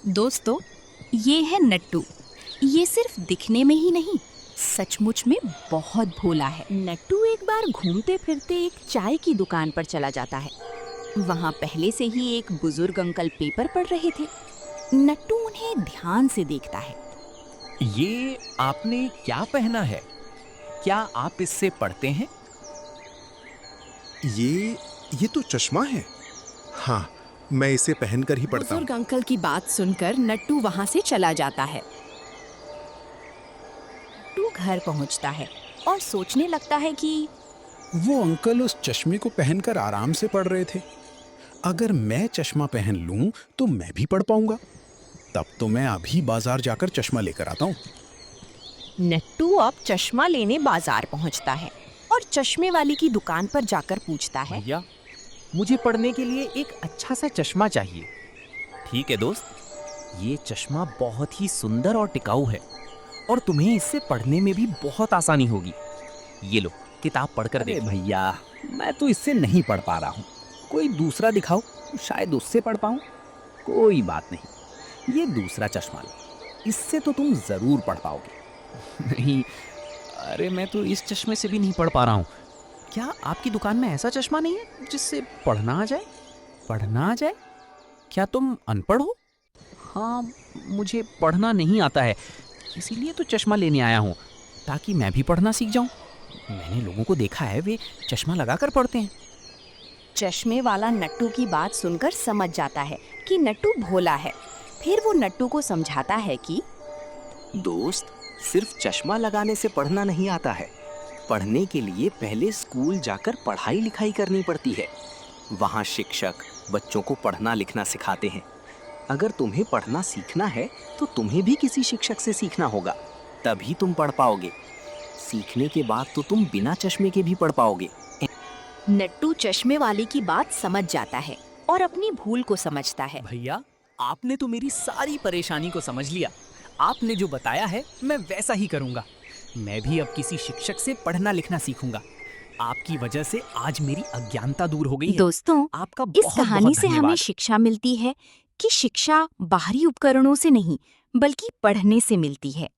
दोस्तों, ये है नट्टू। ये सिर्फ दिखने में ही नहीं, सचमुच में बहुत भोला है। नट्टू एक बार घूमते फिरते एक चाय की दुकान पर चला जाता है। वहाँ पहले से ही एक बुजुर्ग अंकल पेपर पढ़ रहे थे। नट्टू उन्हें ध्यान से देखता है। ये आपने क्या पहना है? क्या आप इससे पढ़ते हैं? ये तो चश्मा है। हाँ, मैं इसे पहनकर ही पढ़ता हूँ। बुजुर्ग अंकल की बात सुनकर नट्टू वहाँ से चला जाता है। नट्टू घर पहुँचता है और सोचने लगता है कि वो अंकल उस चश्मे को पहनकर आराम से पढ़ रहे थे। अगर मैं चश्मा पहन लूं तो मैं भी पढ़ पाऊंगा। तब तो मैं अभी बाजार जाकर चश्मा लेकर आता हूँ। नट्टू अब चश्मा लेने बाजार पहुँचता है और चश्मे वाले की दुकान पर जाकर पूछता है, भैया, मुझे पढ़ने के लिए एक अच्छा सा चश्मा चाहिए। ठीक है दोस्त, ये चश्मा बहुत ही सुंदर और टिकाऊ है और तुम्हें इससे पढ़ने में भी बहुत आसानी होगी। ये लो, किताब पढ़कर अरे देखो। भैया, मैं तो इससे नहीं पढ़ पा रहा हूँ। कोई दूसरा दिखाओ, शायद उससे पढ़ पाऊँ। कोई बात नहीं, ये दूसरा चश्मा लो, इससे तो तुम जरूर पढ़ पाओगे। नहीं, अरे मैं तो इस चश्मे से भी नहीं पढ़ पा रहा हूँ। क्या आपकी दुकान में ऐसा चश्मा नहीं है जिससे पढ़ना आ जाए? पढ़ना आ जाए? क्या तुम अनपढ़ हो? हाँ, मुझे पढ़ना नहीं आता है, इसीलिए तो चश्मा लेने आया हूँ, ताकि मैं भी पढ़ना सीख जाऊँ। मैंने लोगों को देखा है, वे चश्मा लगाकर पढ़ते हैं। चश्मे वाला नट्टू की बात सुनकर समझ जाता है कि नट्टू भोला है। फिर वो नट्टू को समझाता है कि दोस्त, सिर्फ चश्मा लगाने से पढ़ना नहीं आता है। पढ़ने के लिए पहले स्कूल जाकर पढ़ाई लिखाई करनी पड़ती है। वहाँ शिक्षक बच्चों को पढ़ना लिखना सिखाते हैं। अगर तुम्हें पढ़ना सीखना है तो तुम्हें भी किसी शिक्षक से सीखना होगा, तभी तुम पढ़ पाओगे। सीखने के बाद तो तुम बिना चश्मे के भी पढ़ पाओगे। नट्टू चश्मे वाले की बात समझ जाता है और अपनी भूल को समझता है। भैया, आपने तो मेरी सारी परेशानी को समझ लिया। आपने जो बताया है मैं वैसा ही करूँगा। मैं भी अब किसी शिक्षक से पढ़ना लिखना सीखूंगा। आपकी वजह से आज मेरी अज्ञानता दूर हो गई है। दोस्तों, आपका इस बहुत कहानी बहुत से हमें धन्यवाद। शिक्षा मिलती है कि शिक्षा बाहरी उपकरणों से नहीं बल्कि पढ़ने से मिलती है।